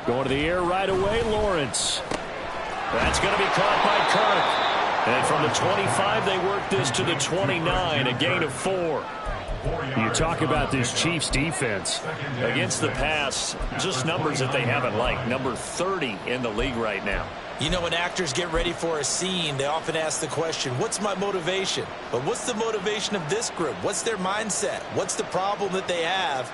Going to the air right away, Lawrence. That's going to be caught by Kirk. And from the 25, they work this to the 29, a gain of 4. You talk about this Chiefs defense. Against the pass, just numbers that they haven't liked. Number 30 in the league right now. You know, when actors get ready for a scene, they often ask the question, what's my motivation? But what's the motivation of this group? What's their mindset? What's the problem that they have?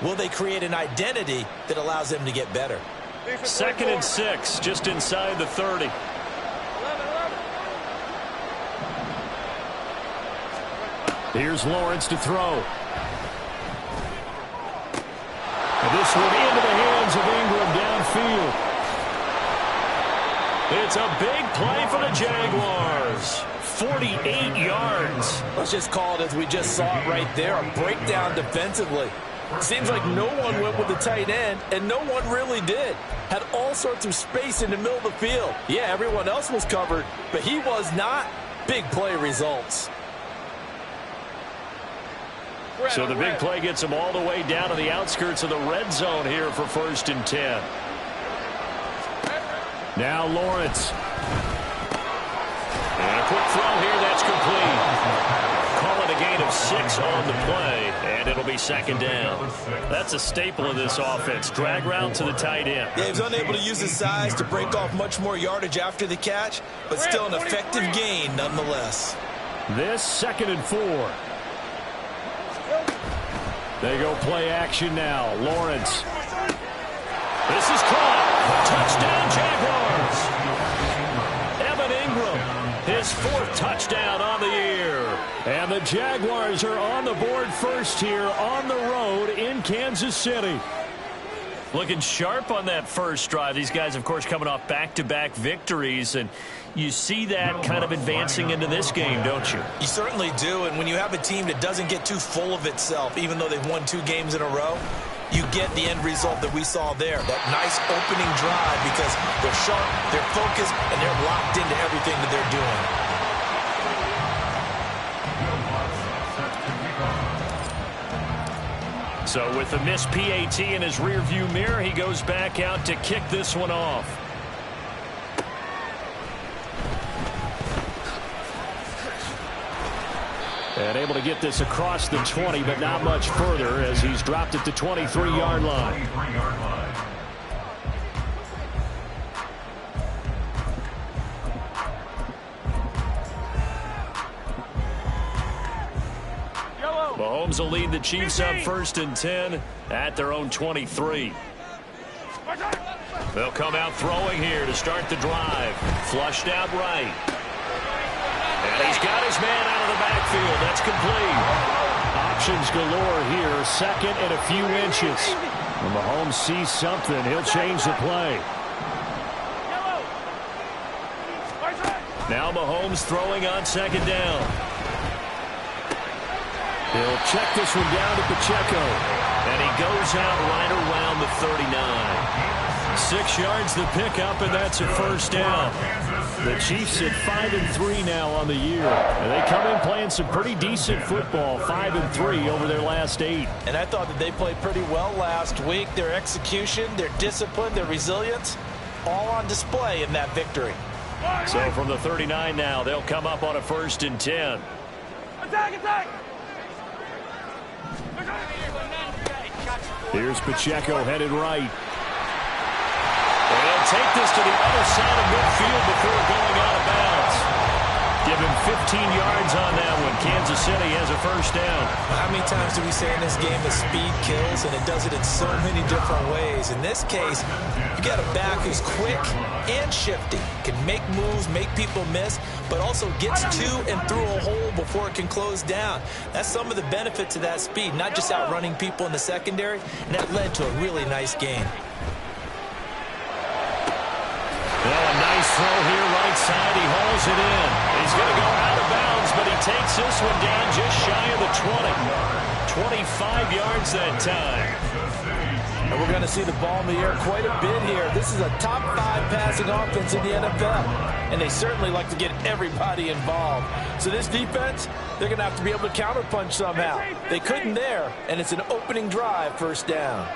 Will they create an identity that allows them to get better? 2nd and 6, just inside the 30. Here's Lawrence to throw. And this one into the hands of Ingram downfield. It's a big play for the Jaguars. 48 yards. Let's just call it as we just saw it right there, a breakdown defensively. Seems like no one went with the tight end, and no one really did. Had all sorts of space in the middle of the field. Yeah, everyone else was covered, but he was not. Big play results. So the big play gets him all the way down to the outskirts of the red zone here for 1st and 10. Now Lawrence. And a quick throw here, that's complete. Call it a gain of 6 on the play, and it'll be 2nd down. That's a staple of this offense. Drag route to the tight end. Yeah, he was unable to use his size to break off much more yardage after the catch, but still an effective gain nonetheless. This 2nd and 4. They go play action now. Lawrence. This is caught. Touchdown, Jaguars. Evan Ingram, his 4th touchdown on the year. And the Jaguars are on the board first here on the road in Kansas City. Looking sharp on that first drive. These guys, of course, coming off back-to-back victories, and you see that kind of advancing into this game, don't you? You certainly do, and when you have a team that doesn't get too full of itself, even though they've won 2 games in a row, you get the end result that we saw there, that nice opening drive, because they're sharp, they're focused, and they're locked into everything that they're doing. So with the missed PAT in his rearview mirror, he goes back out to kick this one off. And able to get this across the 20, but not much further as he's dropped at the 23-yard line. Mahomes will lead the Chiefs up 1st and 10 at their own 23. They'll come out throwing here to start the drive. Flushed out right. And he's got his man out of the backfield. That's complete. Options galore here. 2nd and a few inches. When Mahomes sees something, he'll change the play. Now Mahomes throwing on 2nd down. He'll check this one down to Pacheco. And he goes out right around the 39. 6 yards the pickup, and that's a 1st down. The Chiefs at 5-3 now on the year. And they come in playing some pretty decent football, 5-3 over their last 8. And I thought that they played pretty well last week. Their execution, their discipline, their resilience, all on display in that victory. So from the 39 now, they'll come up on a 1st and 10. Attack! Here's Pacheco headed right. And he'll take this to the other side of midfield before going out of bounds. Give him 15 yards on that one. Kansas City has a 1st down. How many times do we say in this game that speed kills, and it does it in so many different ways? In this case, you got a back who's quick and shifty, can make moves, make people miss, but also gets to and through a hole before it can close down. That's some of the benefits of that speed, not just outrunning people in the secondary, and that led to a really nice game. Well, a nice throw here right side. He hauls it in. He's going to go out of bounds, but he takes this one down just shy of the 20. 25 yards that time. And we're going to see the ball in the air quite a bit here. This is a top 5 passing offense in the NFL. And they certainly like to get everybody involved. So this defense, they're going to have to be able to counterpunch somehow. They couldn't there, and it's an opening drive, first down.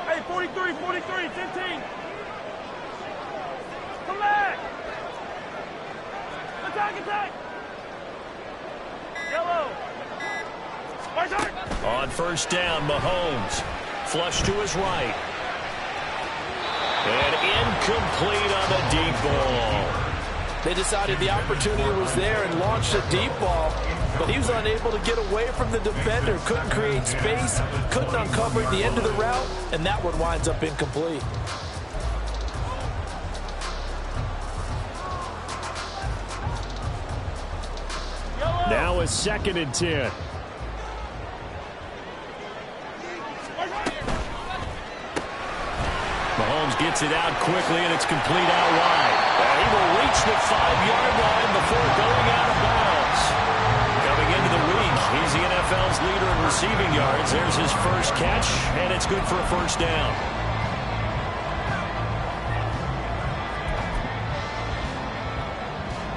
Hey, 43, 43, 15. Come back. Attack, attack. Yellow. On first down, Mahomes. Flush to his right. And incomplete on the deep ball. They decided the opportunity was there and launched a deep ball, but he was unable to get away from the defender. Couldn't create space, couldn't uncover the end of the route, and that one winds up incomplete. Now a 2nd and 10. Mahomes gets it out quickly, and it's complete out wide. He will reach the 5-yard line before going out of bounds. Coming into the week, he's the NFL's leader in receiving yards. There's his first catch, and it's good for a first down.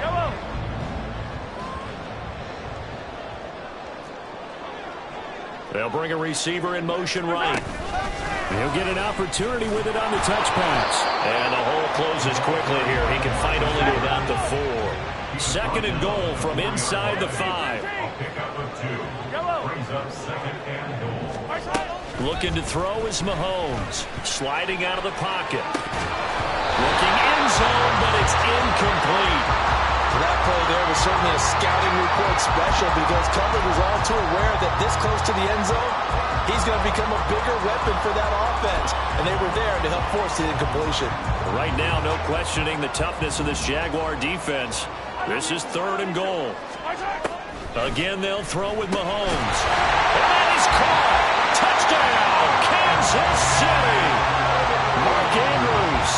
Yellow. They'll bring a receiver in motion right. He'll get an opportunity with it on the touch pass. And the hole closes quickly here. He can fight only to about the 4. 2nd and goal from inside the 5. Looking to throw is Mahomes. Sliding out of the pocket. Looking end zone, but it's incomplete. That play there was certainly a scouting report special because coverage was all too aware that this close to the end zone, he's going to become a bigger weapon for that offense. And they were there to help force the incompletion. Right now, no questioning the toughness of this Jaguar defense. This is 3rd and goal. Again, they'll throw with Mahomes. And that is caught. Touchdown, Kansas City. Mark Andrews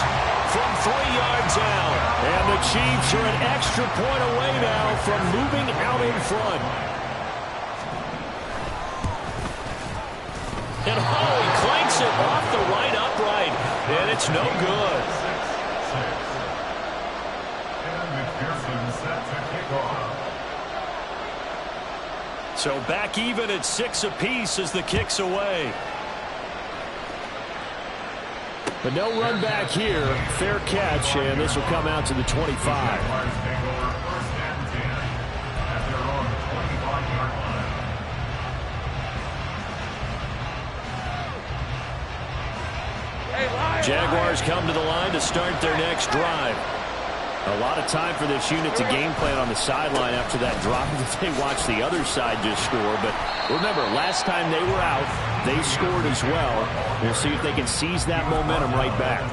from 3 yards out. And the Chiefs are an extra point away now from moving out in front. And he clanks it off the right upright. And it's no good. So back even at 6 apiece as the kick's away. But no run back here. Fair catch, and this will come out to the 25. Jaguars come to the line to start their next drive. A lot of time for this unit to game plan on the sideline after that drop that they watched the other side just score. But remember, last time they were out, they scored as well. We'll see if they can seize that momentum right back.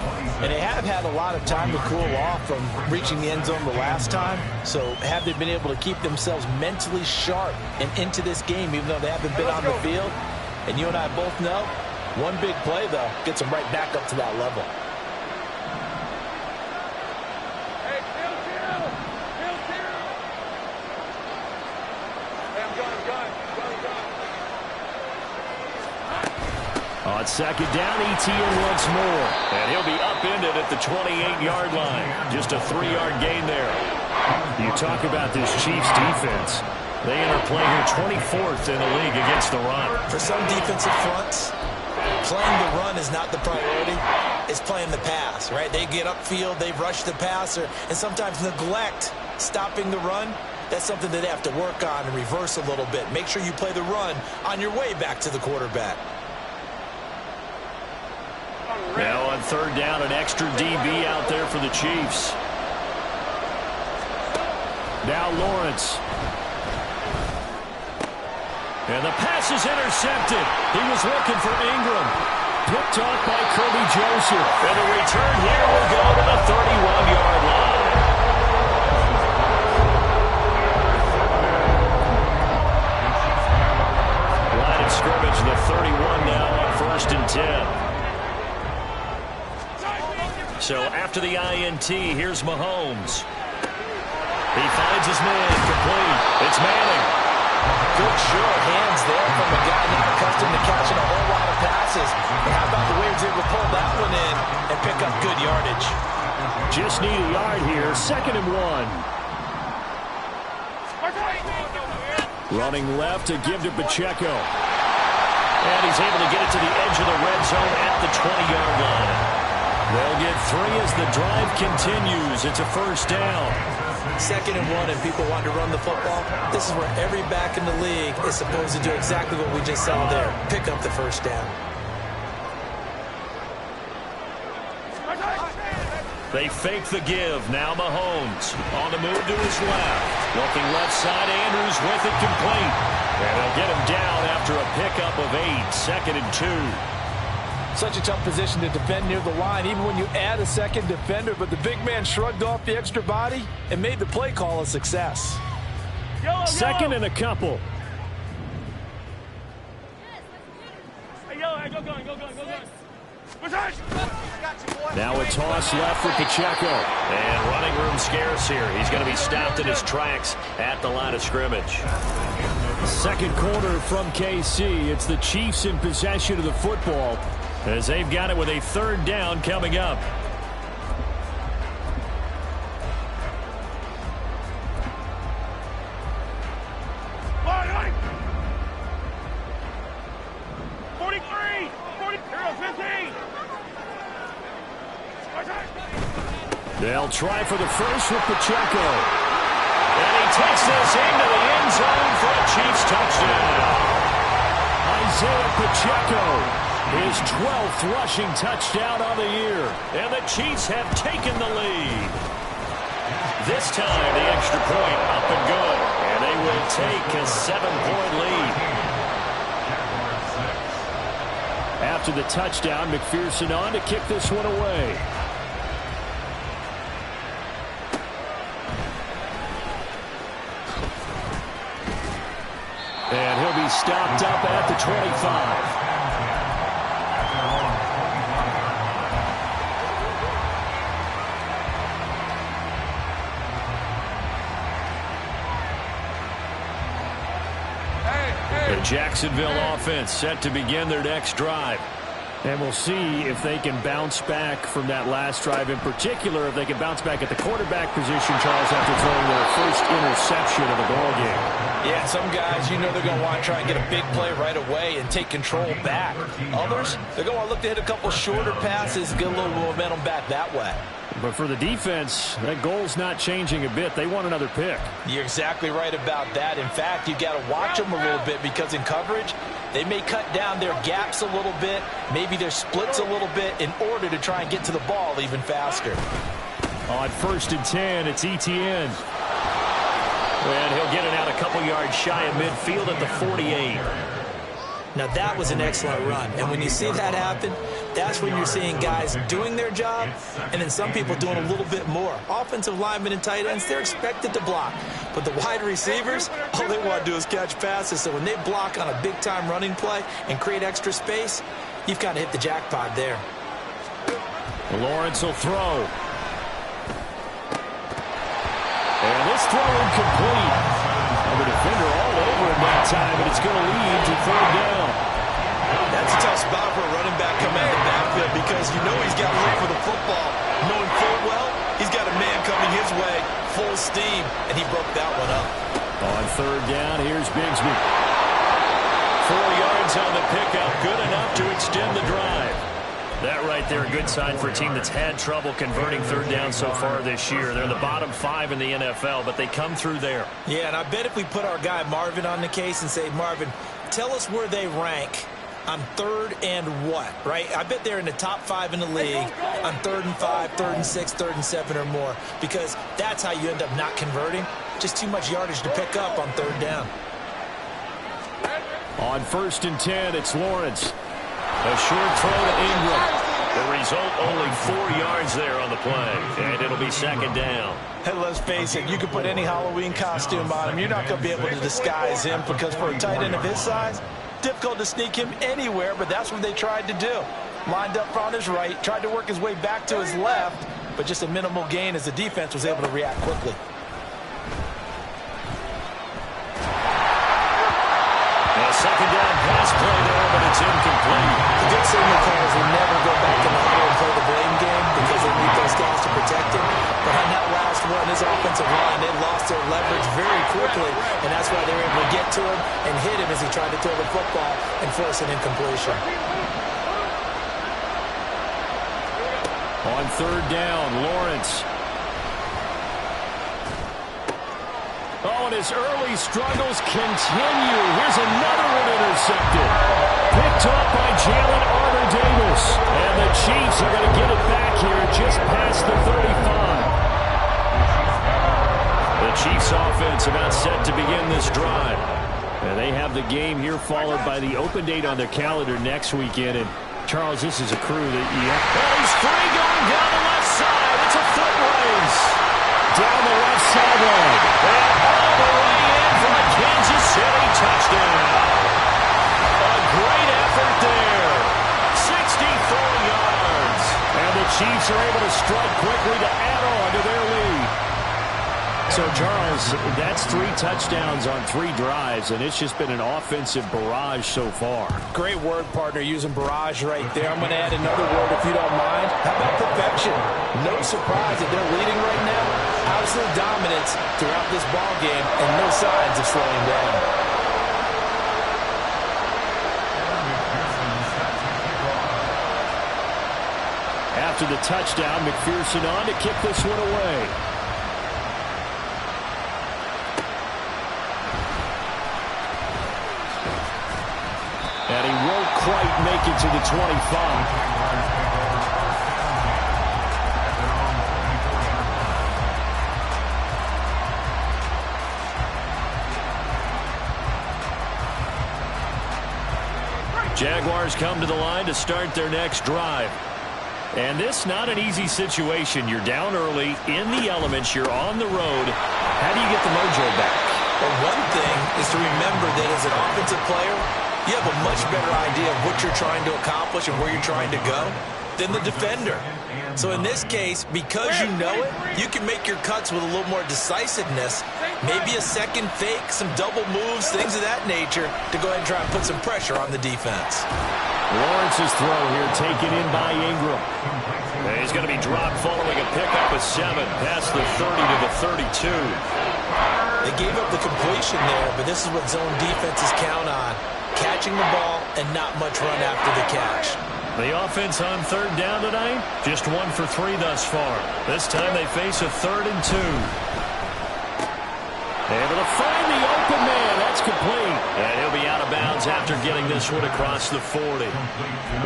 And they have had a lot of time to cool off from reaching the end zone the last time. So have they been able to keep themselves mentally sharp and into this game, even though they haven't been on the field? And you and I both know, one big play, though, gets them right back up to that level. On 2nd down, ETN once more. And he'll be upended at the 28-yard line. Just a 3-yard gain there. You talk about this Chiefs defense. They enter play here 24th in the league against the run. For some defensive fronts, playing the run is not the priority. It's playing the pass, right? They get upfield, they rush the passer, and sometimes neglect stopping the run. That's something that they have to work on and reverse a little bit. Make sure you play the run on your way back to the quarterback. Now on 3rd down, an extra DB out there for the Chiefs. Now Lawrence. And the pass is intercepted. He was looking for Ingram. Picked off by Kirby Joseph. And the return here will go to the 31-yard line. Line of scrimmage, the 31 now on 1st and 10. So after the INT, here's Mahomes. He finds his man complete. It's Manning. Good short hands there from a guy not accustomed to catching a whole lot of passes. But how about the way he was able to pull that one in and pick up good yardage? Just need a yard here. 2nd and 1. Running left to give to Pacheco. And he's able to get it to the edge of the red zone at the 20-yard line. They'll get 3 as the drive continues. It's a 1st down. 2nd and 1 and people want to run the football. This is where every back in the league is supposed to do exactly what we just saw there. Pick up the 1st down. They fake the give. Now Mahomes on the move to his left. Looking left side, Andrews with it complete. And they'll get him down after a pickup of 8. 2nd and 2. Such a tough position to defend near the line, even when you add a second defender. But the big man shrugged off the extra body and made the play call a success. 2nd and a couple. Hey, go gun. Now a toss left for Pacheco. And running room scarce here. He's going to be stopped in his tracks at the line of scrimmage. 2nd quarter from KC. It's the Chiefs in possession of the football as they've got it with a 3rd down coming up. They'll try for the first with Pacheco. And he takes this into the end zone for a Chiefs touchdown. Isaiah Pacheco, his 12th rushing touchdown on the year. And the Chiefs have taken the lead. This time the extra point up and good. And they will take a 7-point lead. After the touchdown, McPherson on to kick this one away. And he'll be stopped up at the 25. The Jacksonville offense set to begin their next drive. And we'll see if they can bounce back from that last drive. In particular, if they can bounce back at the quarterback position, Charles, after throwing their first interception of the ball game. Yeah, some guys, you know they're going to want to try and get a big play right away and take control back. Others, they're going to want to look to hit a couple shorter passes, get a little momentum back that way. But for the defense, that goal's not changing a bit. They want another pick. You're exactly right about that. In fact, you've got to watch them a little bit because in coverage, they may cut down their gaps a little bit, maybe their splits a little bit in order to try and get to the ball even faster. On 1st and 10, it's Etienne. And he'll get it out a couple yards shy of midfield at the 48. Now that was an excellent run. And when you see that happen, that's when you're seeing guys doing their job and then some people doing a little bit more. Offensive linemen and tight ends, they're expected to block. But the wide receivers, all they want to do is catch passes. So when they block on a big-time running play and create extra space, you've kind of hit the jackpot there. Lawrence will throw. And this throw incomplete. The defender all over him that time, and it's going to lead to 3rd down. That's a tough spot for a running back coming out of the backfield because you know he's got to look for the football. Knowing full well, he's got a man coming his way, full steam, and he broke that one up. On 3rd down, here's Bigsby. 4 yards on the pickup, good enough to extend the drive. That right there, a good sign for a team that's had trouble converting 3rd down so far this year. They're in the bottom 5 in the NFL, but they come through there. Yeah, and I bet if we put our guy Marvin on the case and say, Marvin, tell us where they rank on 3rd and what, right? I bet they're in the top 5 in the league on 3rd and 5, 3rd and 6, 3rd and 7 or more, because that's how you end up not converting. Just too much yardage to pick up on 3rd down. On 1st and 10, it's Lawrence. A short throw to Ingram. The result, only 4 yards there on the play. And it'll be 2nd down. Hey, let's face it, you can put any Halloween costume on him. You're not going to be able to disguise him because for a tight end of his size, difficult to sneak him anywhere, but that's what they tried to do. Lined up on his right, tried to work his way back to his left, but just a minimal gain as the defense was able to react quickly. second down pass play there, but it's incomplete. The good signal callers will never go back to the huddle and play the blame game because they need those guys to protect him. But on that last one, his offensive line, they lost their leverage very quickly, and that's why they were able to get to him and hit him as he tried to throw the football and force an incompletion. On third down, Lawrence. Oh, and his early struggles continue. Here's another one intercepted. Picked up by Jalen Armour-Davis. And the Chiefs are going to get it back here just past the 35. The Chiefs offense about set to begin this drive. And they have the game here followed by the open date on their calendar next weekend. And Charles, this is a crew that he's free going down the left side. It's a foot race. Down the left sideline. And all the way in for a Kansas City touchdown. A great effort there. 64 yards. And the Chiefs are able to strike quickly to add on to their lead. So, Charles, that's 3 touchdowns on 3 drives, and it's just been an offensive barrage so far. Great word, partner, using barrage right there. I'm going to add another word if you don't mind. How about perfection? No surprise that they're leading right now. Absolute dominance throughout this ball game and no signs of slowing down. After the touchdown, McPherson on to kick this one away. And he won't quite make it to the 25. Jaguars come to the line to start their next drive. And this not an easy situation. You're down early, in the elements, you're on the road. How do you get the mojo back? Well, one thing is to remember that as an offensive player, you have a much better idea of what you're trying to accomplish and where you're trying to go than the defender. So in this case, because you know it, you can make your cuts with a little more decisiveness, maybe a second fake, some double moves, things of that nature, to go ahead and try and put some pressure on the defense. Lawrence's throw here taken in by Ingram. And he's going to be dropped following a pickup of 7 past the 30 to the 32. They gave up the completion there, but this is what zone defenses count on. Catching the ball and not much run after the catch. The offense on third down tonight, just 1 for 3 thus far. This time they face a 3rd and 2. Able to find the open man. That's complete. And he'll be out of bounds after getting this one across the 40.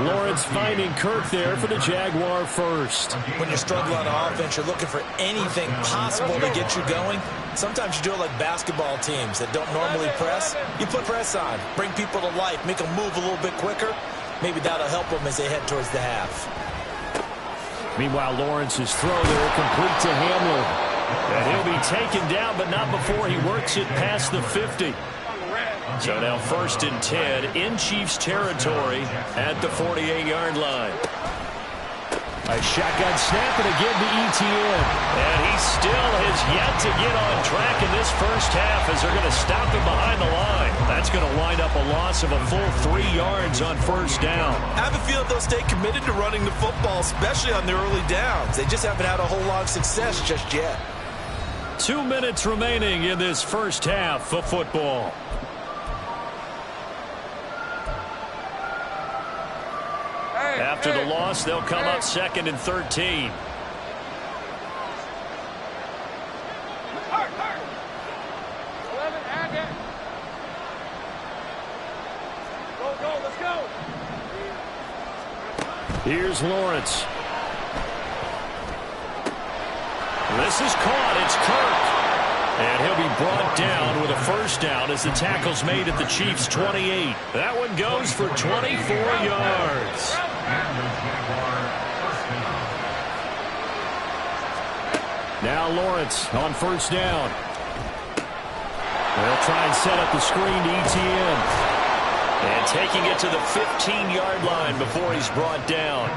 Lawrence finding Kirk there for the Jaguar first. When you struggle on offense, you're looking for anything possible to get you going. Sometimes you do it like basketball teams that don't normally press. You put press on, bring people to life, make them move a little bit quicker. Maybe that'll help them as they head towards the half. Meanwhile, Lawrence's throw there complete to Hamlin. And he'll be taken down, but not before he works it past the 50. So now 1st and 10 in Chiefs territory at the 48-yard line. A shotgun snap and again to ETN. And he still has yet to get on track in this first half as they're going to stop him behind the line. That's going to wind up a loss of a full 3 yards on first down. I have a feeling they'll stay committed to running the football, especially on the early downs. They just haven't had a whole lot of success just yet. 2 minutes remaining in this first half of football. After the loss, they'll come up 2nd and 13. Let's go. Here's Lawrence. This is caught. It's Kirk. And he'll be brought down with a first down as the tackle's made at the Chiefs' 28. That one goes for 24 yards. Now Lawrence on first down. They'll try and set up the screen to ETN. And taking it to the 15-yard line before he's brought down.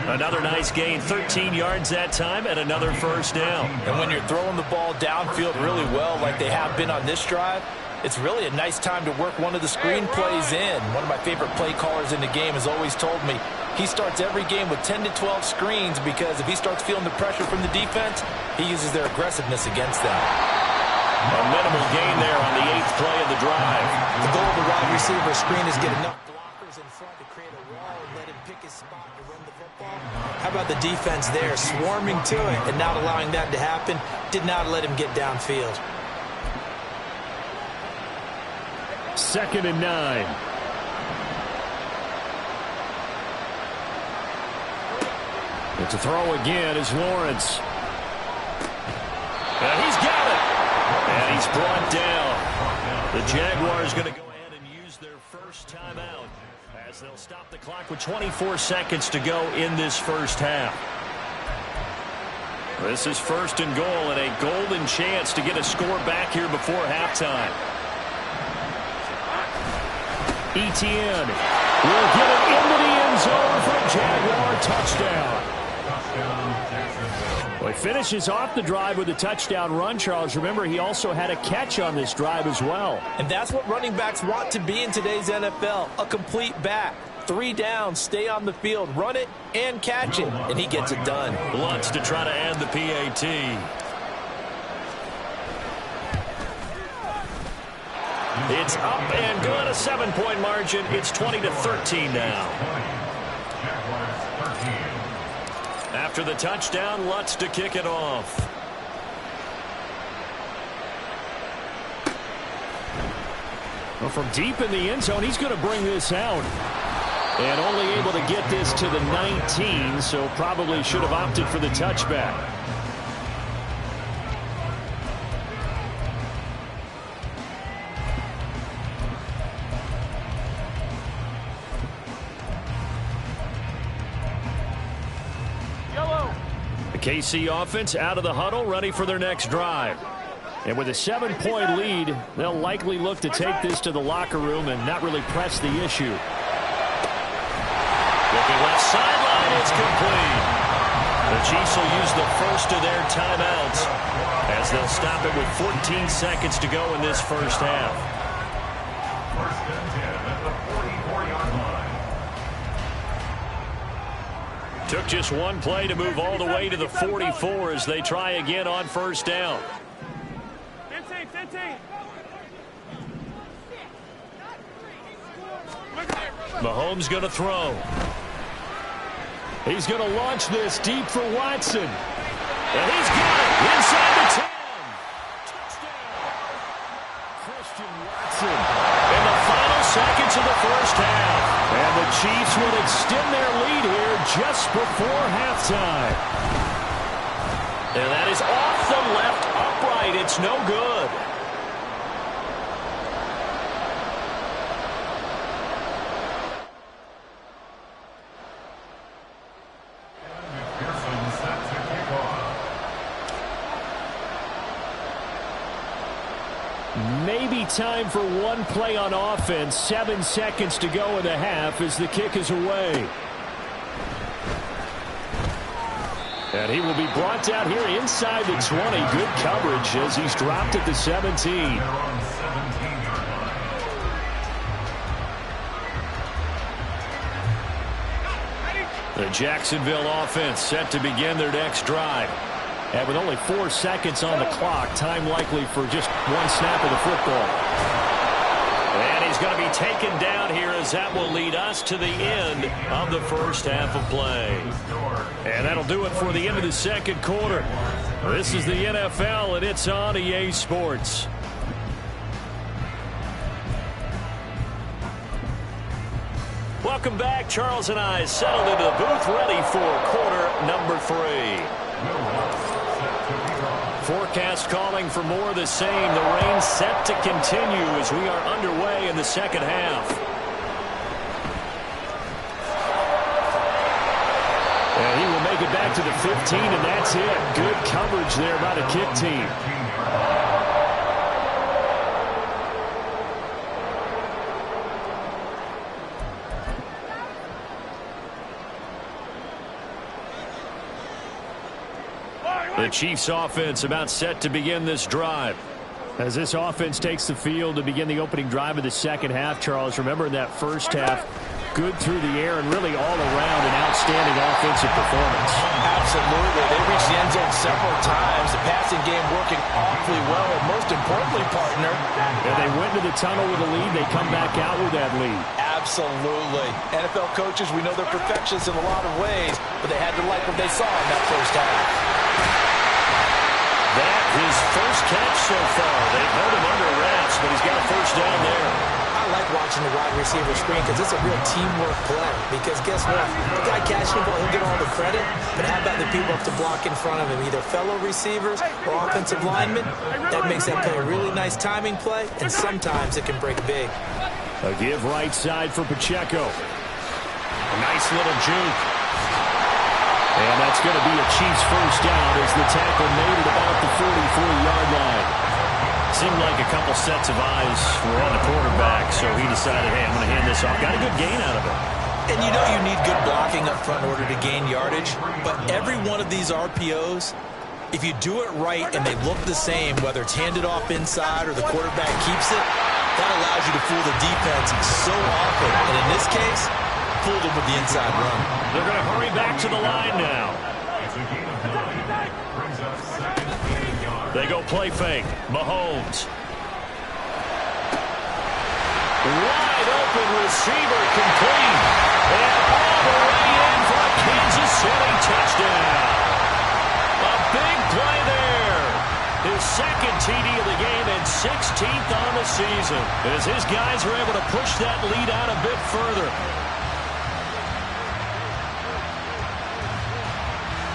Another nice gain, 13 yards that time, and another first down. And when you're throwing the ball downfield really well like they have been on this drive, It's really a nice time to work one of the screen plays in. One of my favorite play callers in the game has always told me he starts every game with 10 to 12 screens because if he starts feeling the pressure from the defense, he uses their aggressiveness against them. A minimal gain there on the 8th play of the drive. The goal of the wide receiver screen is get enough blockers in front to create a wall and let him pick his spot to run the football. How about the defense there, swarming to it and not allowing that to happen? Did not let him get downfield. 2nd and 9. It's a throw again is Lawrence. And he's got it. And he's brought down. The Jaguars going to go ahead and use their first timeout as they'll stop the clock with 24 seconds to go in this first half. This is 1st and goal and a golden chance to get a score back here before halftime. Etienne will get it into the end zone for a Jaguar touchdown. Well, he finishes off the drive with a touchdown run, Charles. Remember, he also had a catch on this drive as well. And that's what running backs want to be in today's NFL, a complete back. 3 downs, stay on the field, run it, and catch it, and he gets it done. Lutz to try to end the PAT. It's up and good, a 7-point margin. It's 20-13 now. After the touchdown, Lutz to kick it off. Well, from deep in the end zone, he's going to bring this out. And only able to get this to the 19, so probably should have opted for the touchback. The KC offense out of the huddle, ready for their next drive. And with a 7-point lead, they'll likely look to take this to the locker room and not really press the issue. Looking left sideline, it's complete. The Chiefs will use the first of their timeouts as they'll stop it with 14 seconds to go in this first half. 1st and 10 at the 44-yard line. Took just one play to move all the way to the 44 as they try again on 1st down. 15. Mahomes going to throw. He's going to launch this deep for Watson. And he's got it inside the 10. Touchdown. Christian Watson in the final seconds of the first half. And the Chiefs will extend their lead here just before halftime. And that is off the left upright. It's no good. Maybe time for one play on offense. 7 seconds to go in the half as the kick is away. And he will be brought down here inside the 20. Good coverage as he's dropped at the 17. The Jacksonville offense set to begin their next drive. And with only 4 seconds on the clock, time likely for just one snap of the football. And he's going to be taken down here as that will lead us to the end of the first half of play. And that'll do it for the end of the second quarter. This is the NFL, and it's on EA Sports. Welcome back. Charles and I settled into the booth ready for quarter number 3. Forecast calling for more of the same. The rain set to continue as we are underway in the second half. And he will make it back to the 15, and that's it. Good coverage there by the kick team. The Chiefs offense about set to begin this drive. As this offense takes the field to begin the opening drive of the second half, Charles, remember in that first half, good through the air and really all around an outstanding offensive performance. Absolutely. They reached the end zone several times. The passing game working awfully well, and most importantly, partner, and they went to the tunnel with a lead. They come back out with that lead. Absolutely. NFL coaches, we know they're perfectionists in a lot of ways, but they had to like what they saw in that first half. That his first catch so far. They've held him under wraps, but he's got a first down there. I like watching the wide receiver screen because it's a real teamwork play. Because guess what? The guy catching the ball, he'll get all the credit. But how about the people up to block in front of him? Either fellow receivers or offensive linemen. That makes that play a really nice timing play, and sometimes it can break big. A give right side for Pacheco. A nice little juke. And that's going to be a Chiefs first down as the tackle made it about the 44-yard line. Seemed like a couple sets of eyes were on the quarterback, so he decided, hey, I'm going to hand this off. Got a good gain out of it. And you know you need good blocking up front in order to gain yardage, but every one of these RPOs, if you do it right and they look the same, whether it's handed off inside or the quarterback keeps it, that allows you to fool the defense so often. And in this case, fooled them with the inside run. They're going to hurry back to the line now. They go play fake. Mahomes. Wide open receiver complete. And all the way in for a Kansas City touchdown. A big play there. His second TD of the game and 16th on the season. As his guys are able to push that lead out a bit further.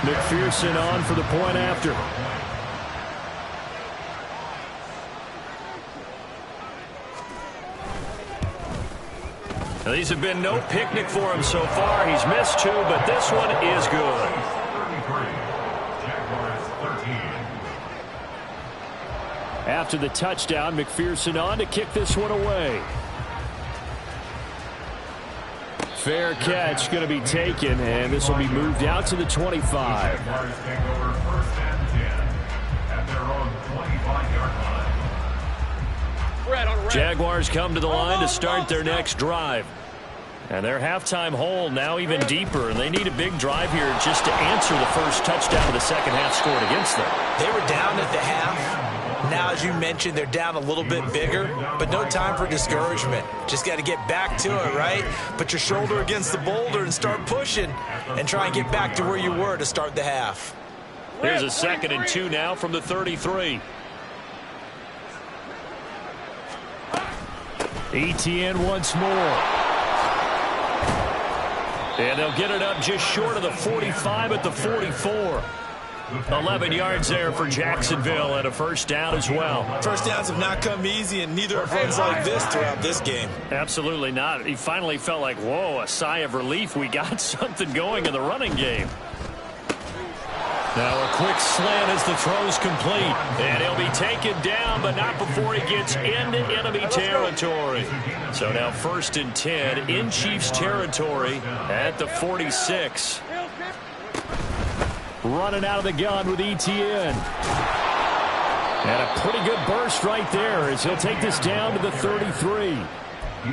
McPherson on for the point after. Now, these have been no picnic for him so far. He's missed two, but this one is good. 33, Jaguars 13. After the touchdown, McPherson on to kick this one away. Fair catch going to be taken, and this will be moved out to the 25. Jaguars take over first and 10 at their own 25-yard line. Jaguars come to the line to start their next drive. And their halftime hole now even deeper, and they need a big drive here just to answer the first touchdown of the second half scored against them. They were down at the half. Now, as you mentioned, they're down a little bit bigger, but no time for discouragement. Just got to get back to it, right? Put your shoulder against the boulder and start pushing and try and get back to where you were to start the half. Here's a 2nd and 2 now from the 33. Etienne once more. And they'll get it up just short of the 45 at the 44. 11 yards there for Jacksonville and a first down as well. First downs have not come easy, and neither have runs like this throughout this game. Absolutely not. He finally felt like, whoa, a sigh of relief. We got something going in the running game. Now a quick slant as the throw's complete. And he'll be taken down, but not before he gets into enemy territory. So now 1st and 10 in Chiefs territory at the 46. Running out of the gun with Etienne. And a pretty good burst right there as he'll take this down to the 33.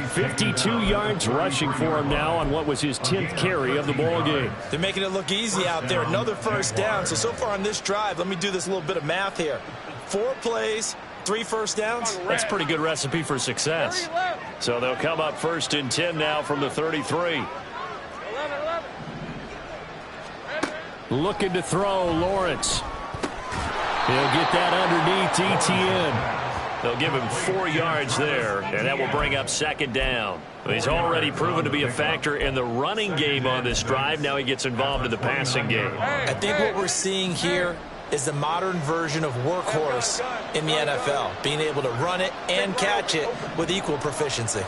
52 yards rushing for him now on what was his 10th carry of the ball game. They're making it look easy out there. Another first down. So far on this drive, let me do this little bit of math here. 4 plays, 3 first downs. That's a pretty good recipe for success. So they'll come up 1st and 10 now from the 33. Looking to throw, Lawrence. He'll get that underneath Etienne. They'll give him 4 yards there, and that will bring up 2nd down. He's already proven to be a factor in the running game on this drive. Now he gets involved in the passing game. I think what we're seeing here is the modern version of workhorse in the NFL, being able to run it and catch it with equal proficiency.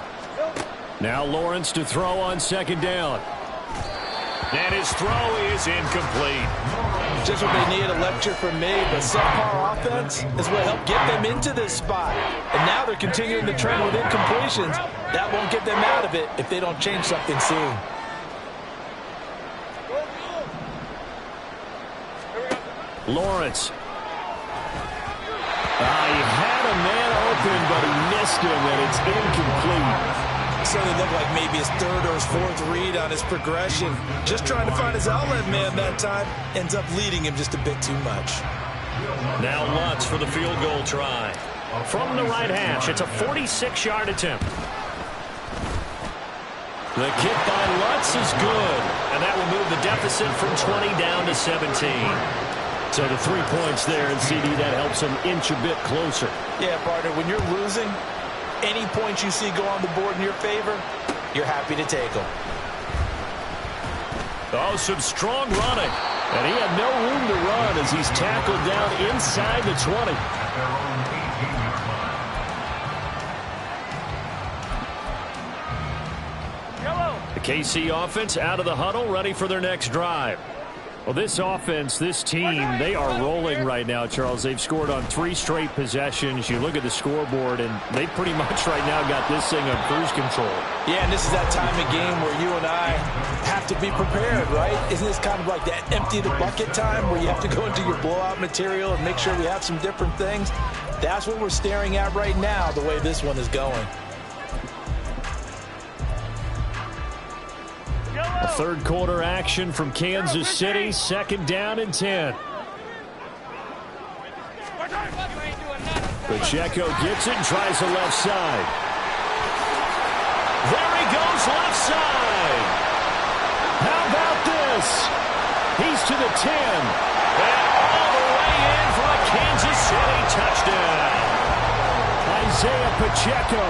Now Lawrence to throw on 2nd down. And his throw is incomplete. Just what they need, a lecture from me, but subpar offense is what helped get them into this spot. And now they're continuing the trend with incompletions. That won't get them out of it if they don't change something soon. Lawrence. He had a man open, but he missed him, and it's incomplete. Certainly looked like maybe his third or his fourth read on his progression. Just trying to find his outlet man that time. Ends up leading him just a bit too much. Now Lutz for the field goal try. From the right hash, it's a 46-yard attempt. The kick by Lutz is good, and that will move the deficit from 20 down to 17. So the 3 points there, and CD, that helps him inch a bit closer. Yeah, partner, when you're losing, any points you see go on the board in your favor, you're happy to take them. Oh, some strong running. And he had no room to run as he's tackled down inside the 20. The KC offense out of the huddle, ready for their next drive. Well, this offense, this team, they are rolling right now, Charles. They've scored on 3 straight possessions. You look at the scoreboard, and they pretty much right now got this thing on cruise control. Yeah, and this is that time of game where you and I have to be prepared, right? Isn't this kind of like that empty the bucket time where you have to go into your blowout material and make sure we have some different things? That's what we're staring at right now, the way this one is going. A third quarter action from Kansas City, 2nd down and 10. Pacheco gets it and tries the left side. There he goes, left side. How about this? He's to the 10. And all the way in for a Kansas City touchdown. Isaiah Pacheco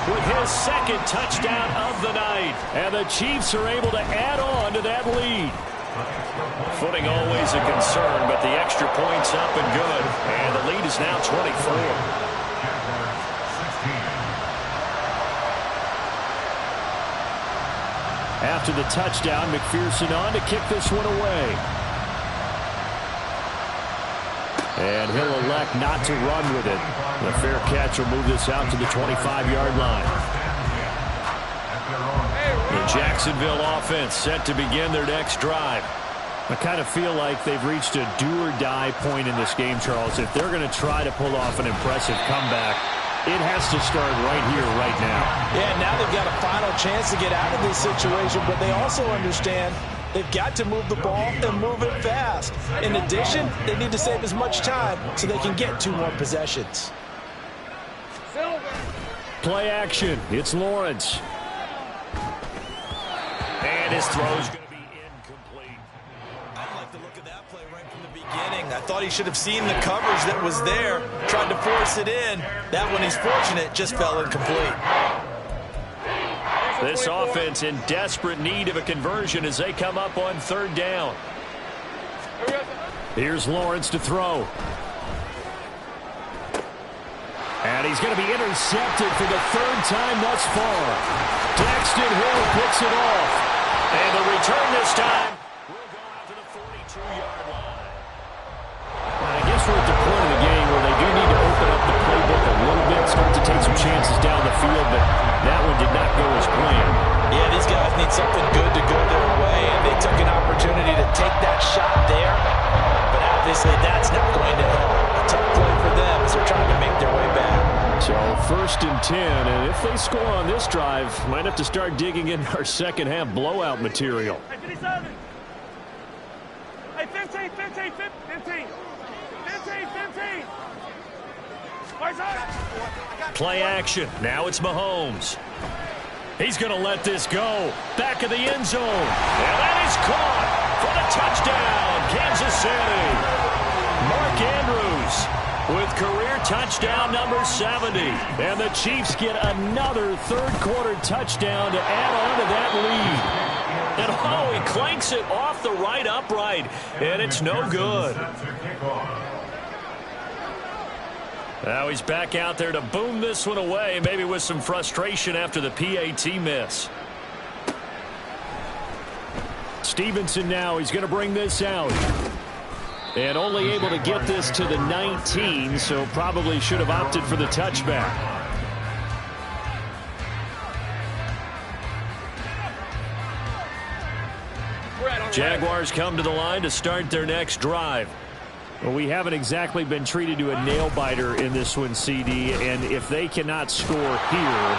with his 2nd touchdown of the night. And the Chiefs are able to add on to that lead. Footing always a concern, but the extra point's up and good. And the lead is now 24. After the touchdown, McPherson on to kick this one away. And he'll elect not to run with it. The fair catch will move this out to the 25-yard line. The Jacksonville offense set to begin their next drive. I kind of feel like they've reached a do-or-die point in this game, Charles. If they're going to try to pull off an impressive comeback, it has to start right here, right now. Yeah, now they've got a final chance to get out of this situation, but they also understand they've got to move the ball and move it fast. In addition, they need to save as much time so they can get 2 more possessions. Play action. It's Lawrence. And his throw's going to be incomplete. I like the look of that play right from the beginning. I thought he should have seen the coverage that was there, tried to force it in. That one, he's fortunate, just fell incomplete. This offense in desperate need of a conversion as they come up on 3rd down. Here's Lawrence to throw. And he's going to be intercepted for the 3rd time thus far. Daxton Hill picks it off. And the return this time will go out to the 42-yard line. I guess we're at the point of the game where they do need to open up the playbook a little bit, start to take some chances down the field, but that one did not go as planned. Yeah, these guys need something good to go their way, and they took an opportunity to take that shot there. But obviously that's not going to help. A tough play for them as they're trying to make their way back. So 1st and 10, and if they score on this drive, might have to start digging in our second half blowout material. Hey, 57. Hey, 15, 15, 15, 15, 15. Play action. Now it's Mahomes. He's going to let this go. Back of the end zone. And that is caught for the touchdown, Kansas City. Mark Andrews with career touchdown number 70. And the Chiefs get another 3rd quarter touchdown to add on to that lead. And oh, he clanks it off the right upright. And it's no good. Now he's back out there to boom this one away, maybe with some frustration after the PAT miss. Stevenson now, he's going to bring this out. And only able to get this to the 19, so probably should have opted for the touchback. Jaguars come to the line to start their next drive. Well, we haven't exactly been treated to a nail-biter in this one, CD, and if they cannot score here,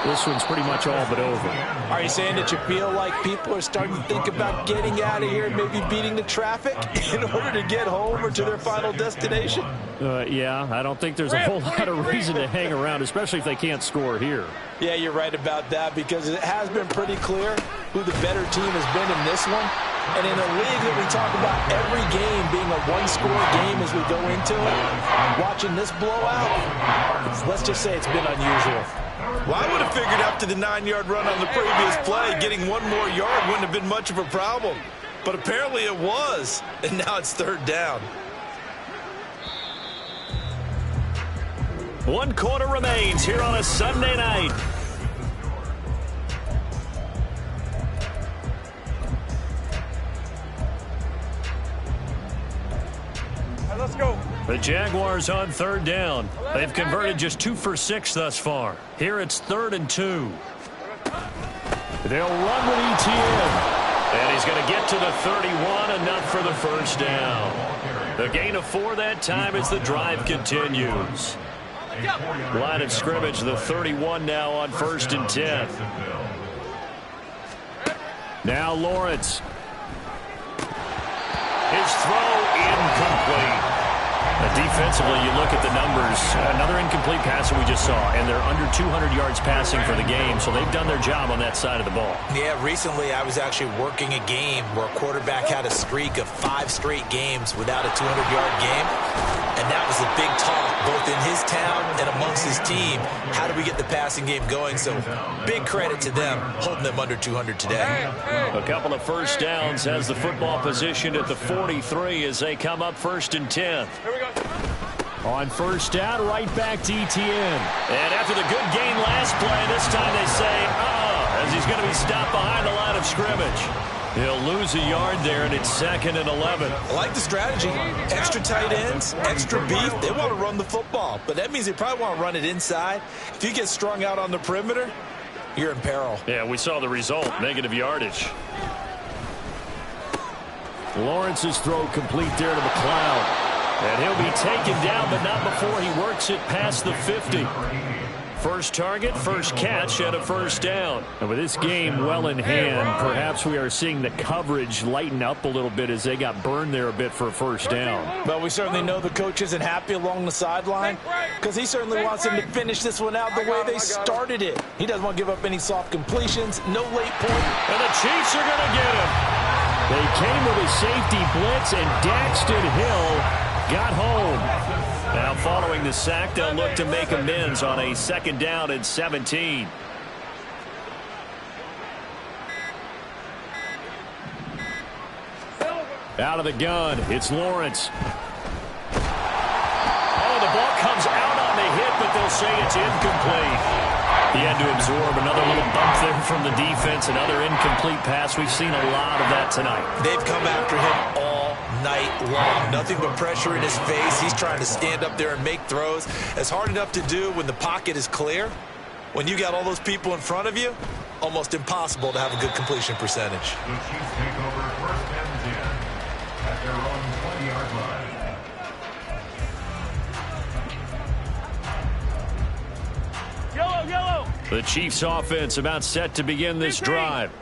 this one's pretty much all but over. Are you saying that you feel like people are starting to think about getting out of here and maybe beating the traffic in order to get home or to their final destination? Yeah, I don't think there's a whole lot of reason to hang around, especially if they can't score here. Yeah, you're right about that, because it has been pretty clear who the better team has been in this one. And in a league that we talk about every game being a one-score game as we go into it, watching this blowout, let's just say it's been unusual. Well, I would have figured after the 9-yard run on the previous play, getting one more yard wouldn't have been much of a problem. But apparently it was, and now it's third down. 1 quarter remains here on a Sunday night. Let's go. The Jaguars on third down. They've converted just 2 for 6 thus far. Here it's 3rd and 2. They'll run with ETN. And he's going to get to the 31, enough for the first down. The gain of 4 that time as the drive continues. Line of scrimmage, the 31 now on 1st and 10. Now Lawrence. His throw incomplete. Defensively, you look at the numbers. Another incomplete pass that we just saw, and they're under 200 yards passing for the game, so they've done their job on that side of the ball. Yeah, recently I was actually working a game where a quarterback had a streak of 5 straight games without a 200-yard game, and that was a big talk both in his town and amongst his team. How do we get the passing game going? So big credit to them holding them under 200 today. A couple of first downs has the football positioned at the 43 as they come up 1st and 10. Here we go. On first down, right back to ETN. And after the good gain last play, this time they say, as he's going to be stopped behind the line of scrimmage. He'll lose a yard there, and it's 2nd and 11. I like the strategy. Extra tight ends, extra beef. They want to run the football, but that means they probably want to run it inside. If you get strung out on the perimeter, you're in peril. Yeah, we saw the result, negative yardage. Lawrence's throw complete there to McLeod. And he'll be taken down, but not before he works it past the 50. First target, first catch, and a first down. And with this game well in hand, perhaps we are seeing the coverage lighten up a little bit as they got burned there a bit for a first down. But we certainly know the coach isn't happy along the sideline, because he certainly wants them to finish this one out the way they started it. He doesn't want to give up any soft completions, no late point. And the Chiefs are going to get him. They came with a safety blitz, and Daxton Hill got home. Now following the sack, they'll look to make amends on a 2nd down and 17. Out of the gun, it's Lawrence. Oh, the ball comes out on the hit, but they'll say it's incomplete. He had to absorb another little bump there from the defense, another incomplete pass. We've seen a lot of that tonight. They've come after him all night long. Nothing but pressure in his face. He's trying to stand up there and make throws. It's hard enough to do when the pocket is clear. When you got all those people in front of you, almost impossible to have a good completion percentage. The Chiefs take over 1st and 10 at their own 20-yard line. Yellow. The Chiefs offense about set to begin this drive.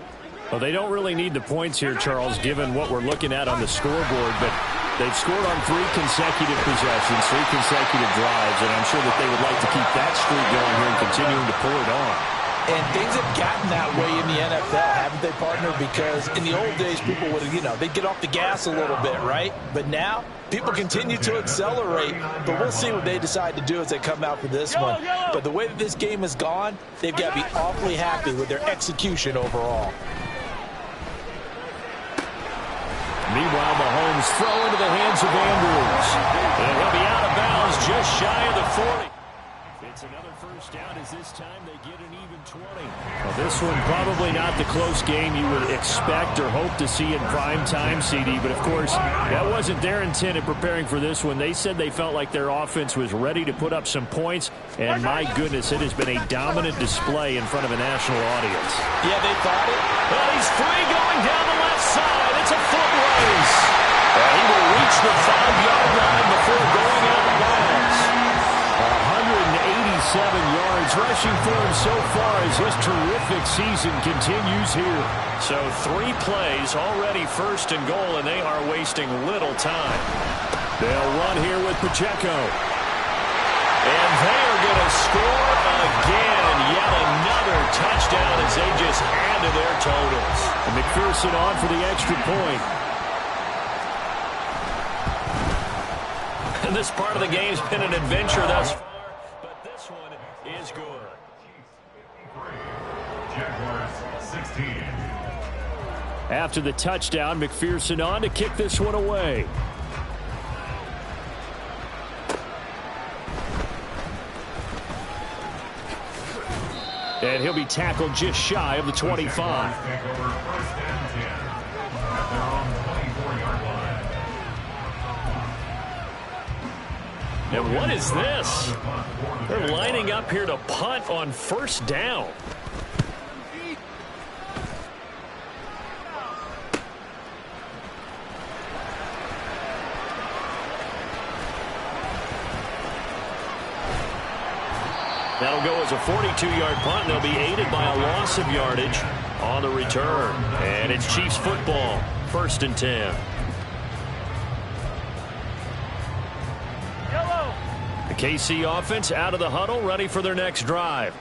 Well, they don't really need the points here, Charles, given what we're looking at on the scoreboard, but they've scored on 3 consecutive possessions, 3 consecutive drives, and I'm sure that they would like to keep that streak going here and continuing to pull it on. And things have gotten that way in the NFL, haven't they, partner? Because in the old days, people would, they'd get off the gas a little bit, right? But now, people continue to accelerate, but we'll see what they decide to do as they come out for this one. But the way that this game has gone, they've got to be awfully happy with their execution overall. Meanwhile, Mahomes throw into the hands of Andrews. And he'll be out of bounds just shy of the 40. It's another first down as this time they get an even 20. Well, this one probably not the close game you would expect or hope to see in prime time, CD. But, of course, that wasn't their intent in preparing for this one. They said they felt like their offense was ready to put up some points. And, my goodness, it has been a dominant display in front of a national audience. Yeah, they thought it. Well, he's free going down the left side. It's a foot race. And he will reach the 5-yard line before going out of bounds. 187 yards rushing for him so far as his terrific season continues here. So 3 plays, already first and goal, and they are wasting little time. They'll run here with Pacheco. And they are going to score again. Yet another touchdown as they just add to their totals. And McPherson on for the extra point. And this part of the game's been an adventure thus far, but this one is good. Jaguars 16. After the touchdown, McPherson on to kick this one away. And he'll be tackled just shy of the 25. And what is this? They're lining up here to punt on first down. That'll go as a 42-yard punt, and they'll be aided by a loss of yardage on the return. And it's Chiefs football, 1st and 10. The KC offense out of the huddle, ready for their next drive.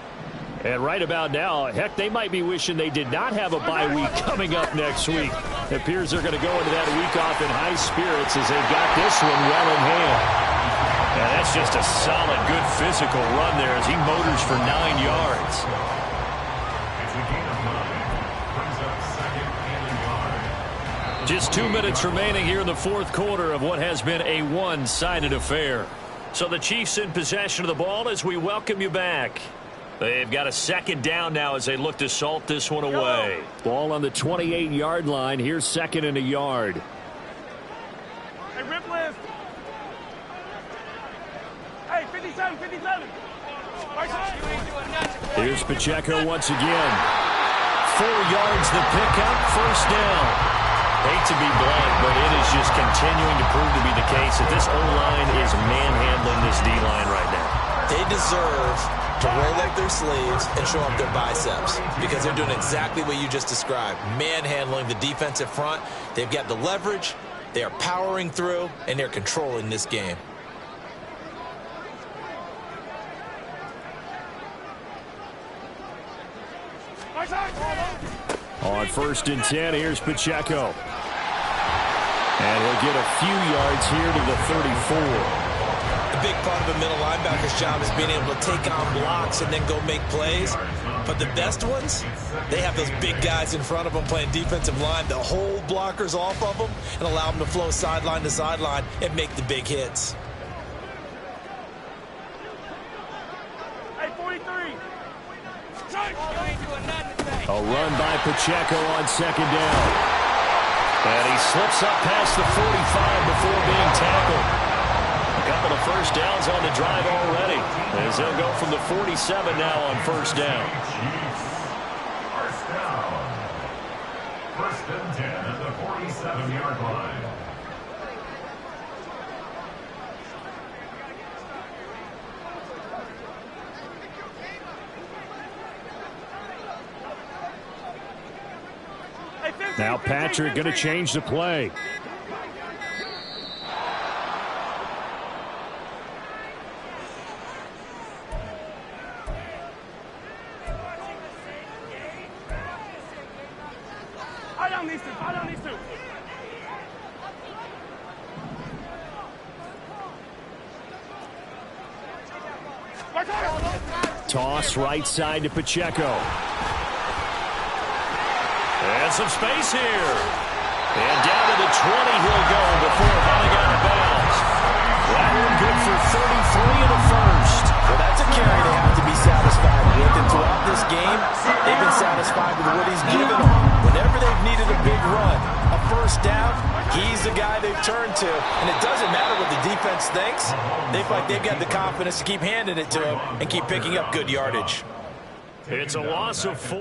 And right about now, heck, they might be wishing they did not have a bye week coming up next week. It appears they're going to go into that week off in high spirits as they've got this one well in hand. And that's just a solid, good physical run there as he motors for 9 yards. It's a gain of 9. Brings up 2nd and a yard. Just 2 minutes remaining here in the 4th quarter of what has been a one-sided affair. So the Chiefs in possession of the ball as we welcome you back. They've got a 2nd down now as they look to salt this one away. Ball on the 28-yard line. Here's 2nd and a yard. Hey, rip lift. Hey, 57, 57. Here's Pacheco once again. 4 yards the pickup, first down. Hate to be blunt, but it is just continuing to prove to be the case that this O-line is manhandling this D-line right now. They deserve to roll up their sleeves and show up their biceps because they're doing exactly what you just described, manhandling the defensive front. They've got the leverage, they are powering through, and they're controlling this game. On 1st and 10, here's Pacheco. And he'll get a few yards here to the 34. A big part of a middle linebacker's job is being able to take on blocks and then go make plays. But the best ones, they have those big guys in front of them playing defensive line to hold blockers off of them and allow them to flow sideline to sideline and make the big hits. Hey, 43. A run by Pacheco on 2nd down. And he slips up past the 45 before being tackled. A couple of first downs on the drive already, as they'll go from the 47 now on first down. First down. 1st and 10 at the 47-yard line. Now Patrick going to change the play. I don't need to. Toss right side to Pacheco. And some space here. And down to the 20 he'll go before heading out of bounds. That one good for 33 in the first. Well, that's a carry they have to be satisfied with. And throughout this game, they've been satisfied with what he's given them. Whenever they've needed a big run, a first down, he's the guy they've turned to. And it doesn't matter what the defense thinks. They feel like they've got the confidence to keep handing it to him and keep picking up good yardage. It's a loss of 4.